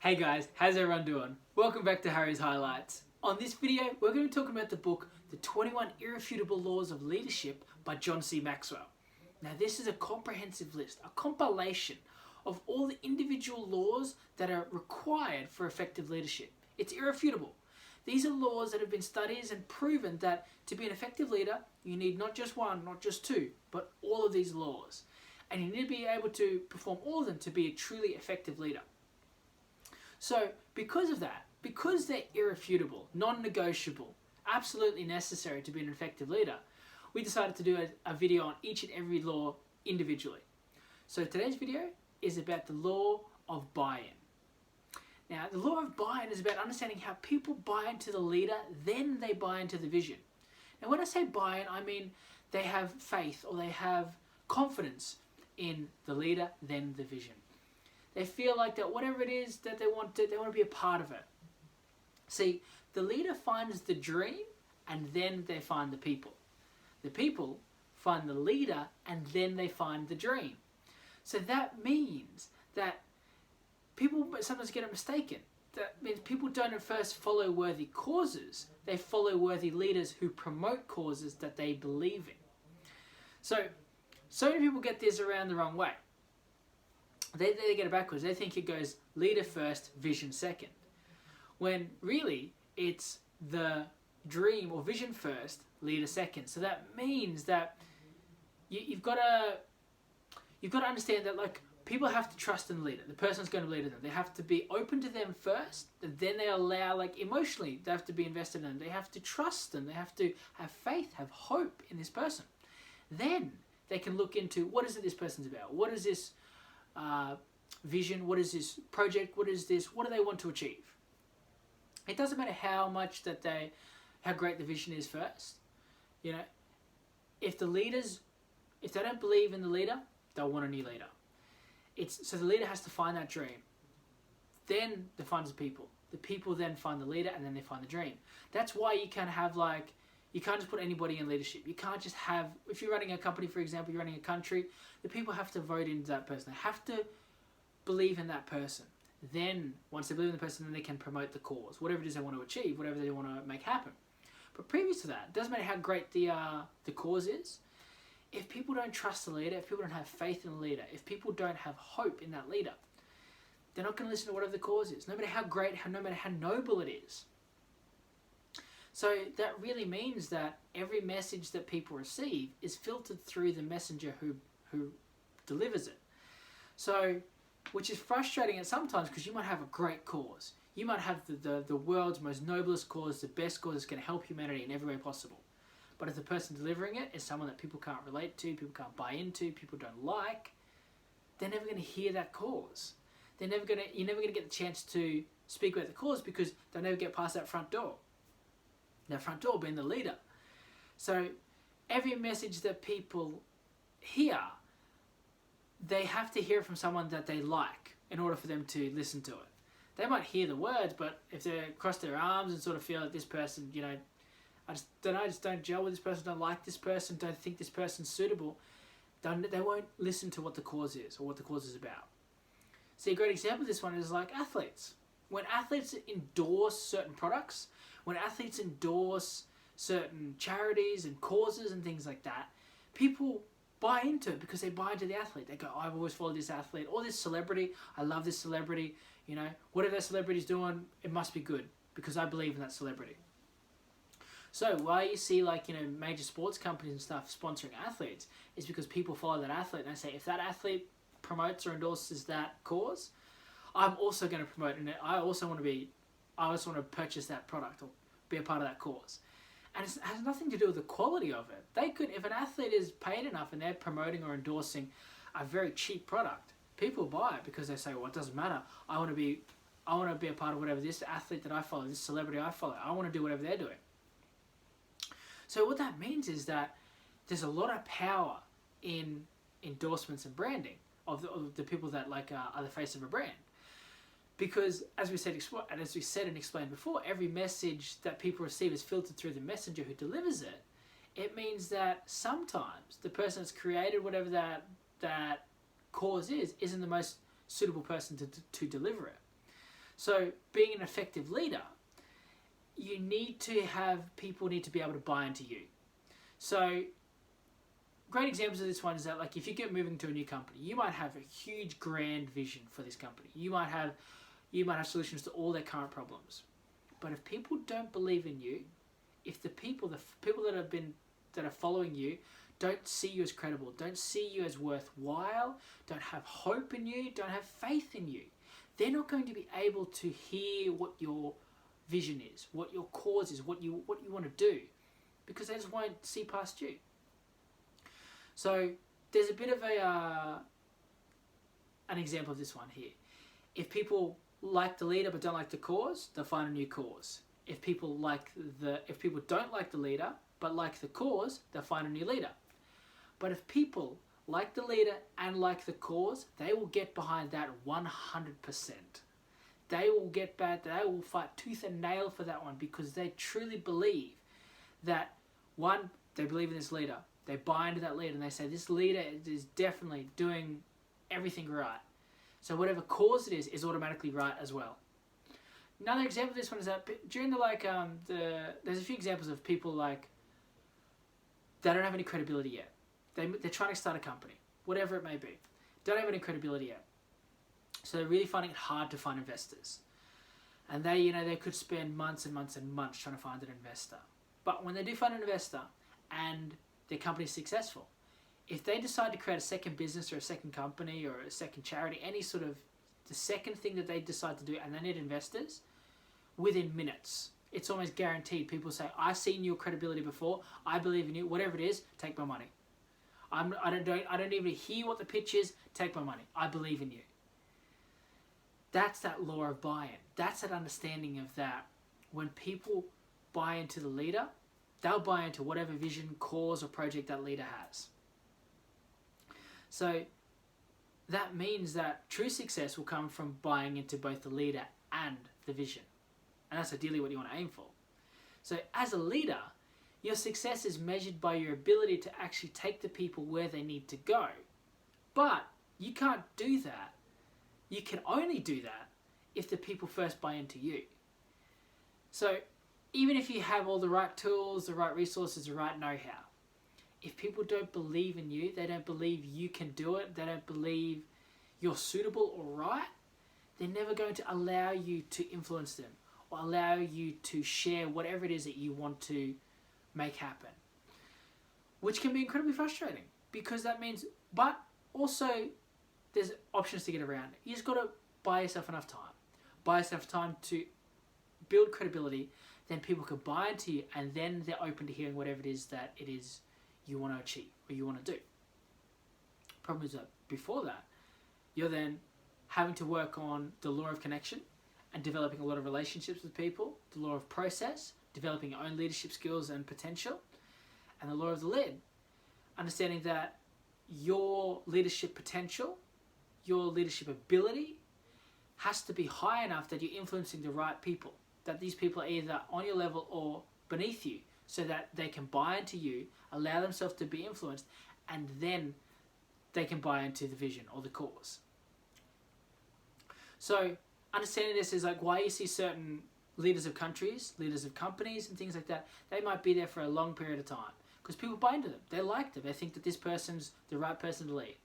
Hey guys, how's everyone doing? Welcome back to Harry's Highlights. On this video, we're going to be talking about the book, The 21 Irrefutable Laws of Leadership by John C. Maxwell. Now this is a comprehensive list, a compilation of all the individual laws that are required for effective leadership. It's irrefutable. These are laws that have been studied and proven that to be an effective leader, you need not just one, not just two, but all of these laws. And you need to be able to perform all of them to be a truly effective leader. So because of that, because they're irrefutable, non-negotiable, absolutely necessary to be an effective leader, we decided to do a video on each and every law individually. So today's video is about the law of buy-in. Now, the law of buy-in is about understanding how people buy into the leader, then they buy into the vision. And when I say buy-in, I mean they have faith or they have confidence in the leader, then the vision. They feel like that whatever it is that they want to be a part of it. See, the leader finds the dream and then they find the people. The people find the leader and then they find the dream. So that means that people sometimes get it mistaken. That means people don't at first follow worthy causes. They follow worthy leaders who promote causes that they believe in. So many people get this around the wrong way. They get it backwards. They think it goes leader first, vision second. When really it's the dream or vision first, leader second. So that means that you've got to understand that like people have to trust in the leader. The person's going to lead them. They have to be open to them first. And then they allow, like emotionally, they have to be invested in them. They have to trust them. They have to have faith, have hope in this person. Then they can look into what is it this person's about. What is this vision? What is this project? What do they want to achieve? It doesn't matter how great the vision is first. You know, if they don't believe in the leader, they'll want a new leader. So the leader has to find that dream. Then they find the people. The people then find the leader and then they find the dream. That's why you can't have you can't just put anybody in leadership. You can't just have, if you're running a company, for example, you're running a country, the people have to vote into that person. They have to believe in that person. Then, once they believe in the person, then they can promote the cause, whatever it is they want to achieve, whatever they want to make happen. But previous to that, it doesn't matter how great the cause is, if people don't trust the leader, if people don't have faith in the leader, if people don't have hope in that leader, they're not going to listen to whatever the cause is, no matter how great, no matter how noble it is. So that really means that every message that people receive is filtered through the messenger who delivers it. So, which is frustrating at sometimes because you might have a great cause. You might have the world's most noblest cause, the best cause that's going to help humanity in every way possible. But if the person delivering it is someone that people can't relate to, people can't buy into, people don't like, they're never going to hear that cause. You're never going to get the chance to speak about the cause because they'll never get past that front door. That front door being the leader. So every message that people hear, they have to hear from someone that they like in order for them to listen to it. They might hear the words, but if they cross their arms and sort of feel that this person, I just don't gel with this person, don't like this person, don't think this person's suitable, they won't listen to what the cause is or what the cause is about. See, a great example of this one is like athletes. When athletes endorse certain products, when athletes endorse certain charities and causes and things like that, people buy into it because they buy into the athlete. They go, I've always followed this athlete or this celebrity. I love this celebrity. Whatever that celebrity's doing, it must be good because I believe in that celebrity. So why you see major sports companies and stuff sponsoring athletes is because people follow that athlete and they say, if that athlete promotes or endorses that cause, I'm also going to promote it. I also want to purchase that product or be a part of that cause. And it has nothing to do with the quality of it. If an athlete is paid enough and they're promoting or endorsing a very cheap product, people buy it because they say, well, it doesn't matter. I want to be a part of whatever this athlete that I follow, this celebrity I follow. I want to do whatever they're doing. So what that means is that there's a lot of power in endorsements and branding of the people that are the face of a brand. Because as we said and explained before, every message that people receive is filtered through the messenger who delivers it. It means that sometimes the person that's created whatever that cause isn't the most suitable person to deliver it. So being an effective leader, you need to have people need to be able to buy into you. So great examples of this one is that, like, if you get moving to a new company, you might have a huge grand vision for this company. You might have solutions to all their current problems. But if people don't believe in you, if the people that are following you don't see you as credible, don't see you as worthwhile, don't have hope in you, don't have faith in you, they're not going to be able to hear what your vision is, what your cause is, what you want to do, because they just won't see past you. So there's a bit of an example of this one here. If people like the leader but don't like the cause, they'll find a new cause. If people don't like the leader but like the cause, they'll find a new leader. But if people like the leader and like the cause, they will get behind that 100%. They will fight tooth and nail for that one, because they truly believe that, one, they believe in this leader. They buy into that leader and they say, this leader is definitely doing everything right. So whatever cause it is automatically right as well. Another example of this one is that during there's a few examples of people like, they don't have any credibility yet. They're trying to start a company, whatever it may be. Don't have any credibility yet. So they're really finding it hard to find investors. And they could spend months and months and months trying to find an investor. But when they do find an investor and their company is successful, if they decide to create a second business or a second company or a second charity, the second thing that they decide to do, and they need investors, within minutes, it's almost guaranteed. People say, I've seen your credibility before, I believe in you, whatever it is, take my money. I don't even hear what the pitch is, take my money. I believe in you. That's that law of buy-in. That's that understanding of that. When people buy into the leader, they'll buy into whatever vision, cause, or project that leader has. So that means that true success will come from buying into both the leader and the vision. And that's ideally what you want to aim for. So as a leader, your success is measured by your ability to actually take the people where they need to go. But you can't do that. You can only do that if the people first buy into you. So even if you have all the right tools, the right resources, the right know-how, if people don't believe in you, they don't believe you can do it, they don't believe you're suitable or right, they're never going to allow you to influence them or allow you to share whatever it is that you want to make happen. Which can be incredibly frustrating, because that means, but also there's options to get around it. You just got to buy yourself enough time. Buy yourself time to build credibility, then people can buy into you, and then they're open to hearing whatever it is that it is you want to achieve or you want to do. Problem is that before that, you're then having to work on the law of connection and developing a lot of relationships with people, the law of process, developing your own leadership skills and potential, and the law of the lead. Understanding that your leadership potential, your leadership ability has to be high enough that you're influencing the right people, that these people are either on your level or beneath you, so that they can buy into you, allow themselves to be influenced, and then they can buy into the vision or the cause. So understanding this is like why you see certain leaders of countries, leaders of companies and things like that, they might be there for a long period of time because people buy into them. They like them. They think that this person's the right person to lead.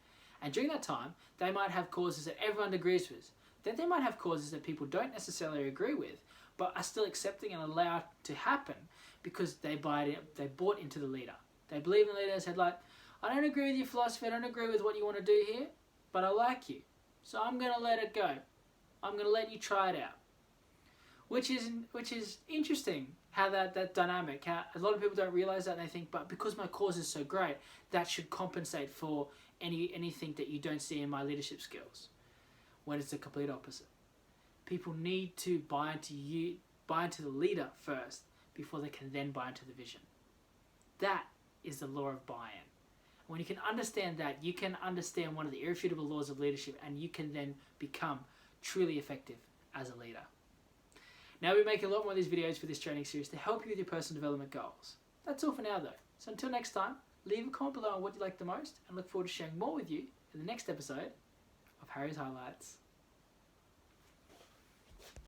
And during that time, they might have causes that everyone agrees with. Then they might have causes that people don't necessarily agree with, but are still accepting and allow it to happen because they bought into the leader. They believe in the leader and said, like, I don't agree with your philosophy, I don't agree with what you want to do here, but I like you. So I'm going to let it go. I'm going to let you try it out. Which is interesting, how that dynamic, how a lot of people don't realize that, and they think, but because my cause is so great, that should compensate for anything that you don't see in my leadership skills. When it's the complete opposite. People need to buy into the leader first before they can then buy into the vision. That is the law of buy-in. When you can understand that, you can understand one of the irrefutable laws of leadership, and you can then become truly effective as a leader. Now we make a lot more of these videos for this training series to help you with your personal development goals. That's all for now though. So until next time, leave a comment below on what you like the most, and look forward to sharing more with you in the next episode of Harry's Highlights.